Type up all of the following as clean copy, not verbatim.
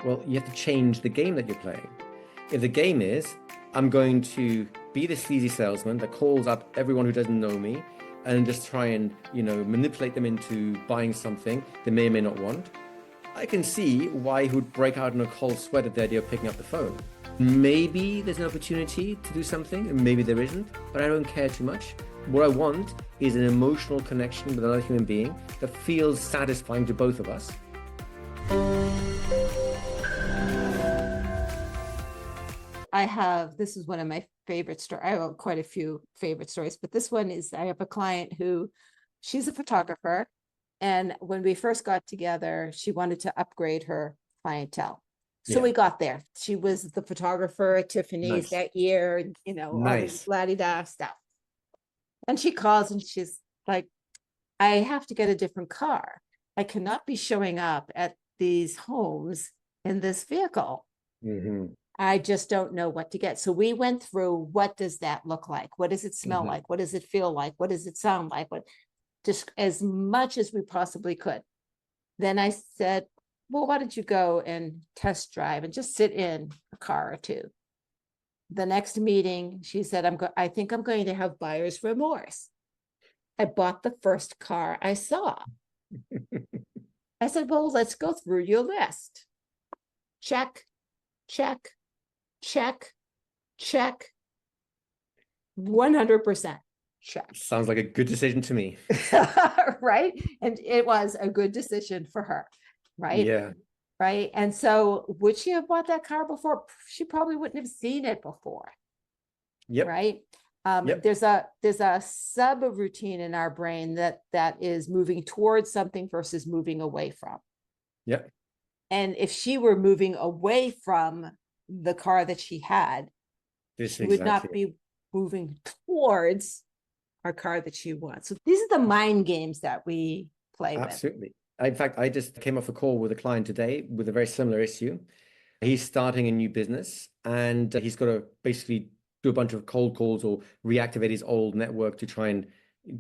Well, you have to change the game that you're playing. If the game is, I'm going to be the sleazy salesman that calls up everyone who doesn't know me and just try and, manipulate them into buying something they may or may not want, I can see why he would break out in a cold sweat at the idea of picking up the phone. Maybe there's an opportunity to do something, and maybe there isn't, but I don't care too much. What I want is an emotional connection with another human being that feels satisfying to both of us. This is one of my favorite stories. I have quite a few favorite stories, but this one is, I have a client who, she's a photographer. And when we first got together, she wanted to upgrade her clientele. So Yeah. we got there. She was the photographer at Tiffany's Nice. that year, all this Nice. la-di-da stuff. And she calls and she's like, I have to get a different car. I cannot be showing up at these homes in this vehicle. Mm-hmm. I just don't know what to get. So we went through, what does that look like? What does it smell like? What does it feel like? What does it sound like? Just as much as we possibly could. Then I said, well, why don't you go and test drive and just sit in a car or two? The next meeting, she said, I think I'm going to have buyer's remorse. I bought the first car I saw. I said, well, let's go through your list. Check, check, check, check. 100% check. Sounds like a good decision to me. Right? And it was a good decision for her, right? Yeah. Right. And so would she have bought that car before? She probably wouldn't have seen it before. Yep. Right. Yep. There's a sub routine in our brain that is moving towards something versus moving away from. Yep. And if she were moving away from the car that she had, she would not be moving towards our car that she wants. So these are the mind games that we play with. Absolutely. In fact, I just came off a call with a client today with a very similar issue. He's starting a new business and he's got to basically do a bunch of cold calls or reactivate his old network to try and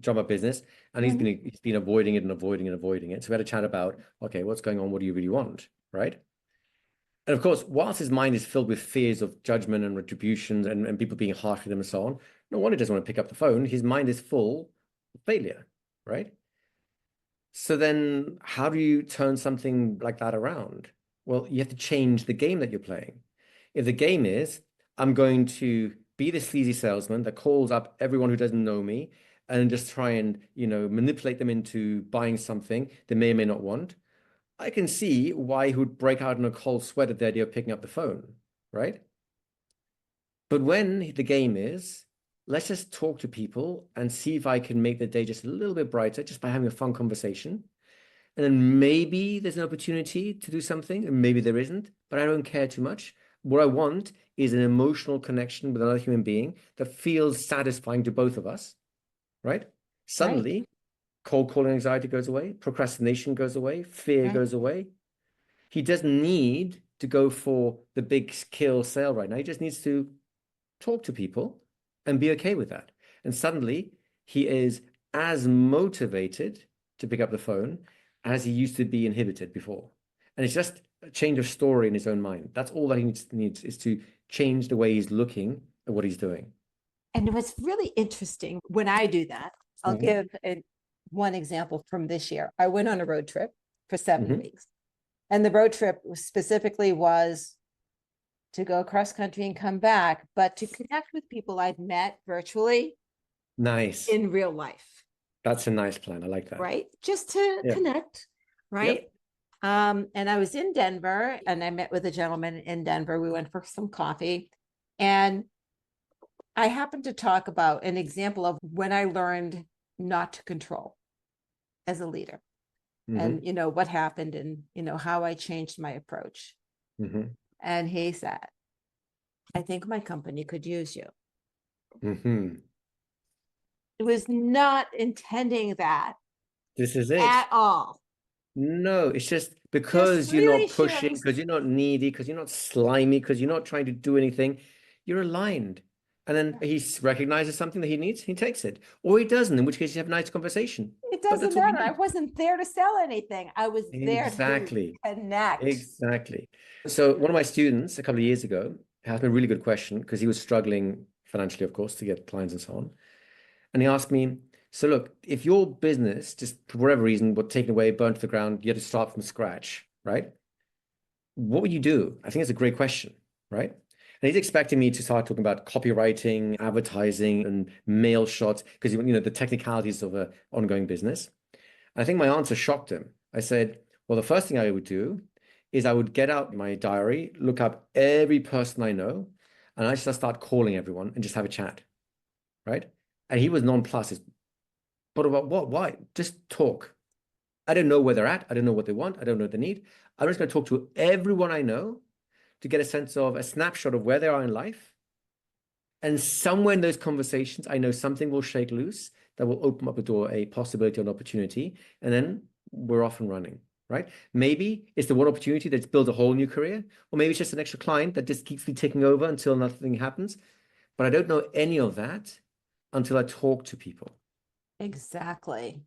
drum up business. And he's been avoiding it and avoiding it and avoiding it. So we had a chat about, okay, what's going on? What do you really want? Right. And of course, whilst his mind is filled with fears of judgment and retribution and people being harsh with him and so on, no wonder he doesn't want to pick up the phone. His mind is full of failure, right? So then how do you turn something like that around? Well, you have to change the game that you're playing. If the game is, I'm going to be the sleazy salesman that calls up everyone who doesn't know me and just try and, manipulate them into buying something they may or may not want, I can see why he would break out in a cold sweat at the idea of picking up the phone, right? But when the game is, let's just talk to people and see if I can make the day just a little bit brighter just by having a fun conversation. And then maybe there's an opportunity to do something, and maybe there isn't, but I don't care too much. What I want is an emotional connection with another human being that feels satisfying to both of us, right? Suddenly, cold calling anxiety goes away, procrastination goes away, fear goes away. He doesn't need to go for the big kill sale right now. He just needs to talk to people and be okay with that. And suddenly he is as motivated to pick up the phone as he used to be inhibited before. And it's just a change of story in his own mind. That's all that he needs is to change the way he's looking at what he's doing. And what's really interesting when I do that, I'll give one example from this year. I went on a road trip for 7 weeks. And the road trip specifically was to go cross country and come back, but to connect with people I'd met virtually. Nice. In real life. That's a nice plan. I like that. Right. Just to connect. Right. Yep. And I was in Denver and I met with a gentleman in Denver. We went for some coffee and I happened to talk about an example of when I learned not to control as a leader and, what happened and, how I changed my approach. And he said, I think my company could use you. It was not intending that. This is it. At all. No, it's just because you're not pushing, because you're not needy, because you're not slimy, because you're not trying to do anything. You're aligned. And then he recognizes something that he needs, he takes it. Or he doesn't, in which case you have a nice conversation. It But doesn't that's all we matter. I need. wasn't there to sell anything. I was there to Exactly. connect. Exactly. So one of my students a couple of years ago asked me a really good question because he was struggling financially, of course, to get clients and so on. And he asked me, so look, if your business, just for whatever reason, got taken away, burnt to the ground, you had to start from scratch, right? What would you do? I think it's a great question, right? And he's expecting me to start talking about copywriting, advertising, and mail shots, because the technicalities of an ongoing business. I think my answer shocked him. I said, well, the first thing I would do is I would get out my diary, look up every person I know, and I just start calling everyone and just have a chat, right? And he was nonplussed. But about what? Why? Just talk. I don't know where they're at. I don't know what they want. I don't know what they need. I'm just going to talk to everyone I know to get a sense of a snapshot of where they are in life. And somewhere in those conversations, I know something will shake loose that will open up a door, a possibility, an opportunity. And then we're off and running, right? Maybe it's the one opportunity that's built a whole new career, or maybe it's just an extra client that just keeps me ticking over until nothing happens. But I don't know any of that until I talk to people. Exactly.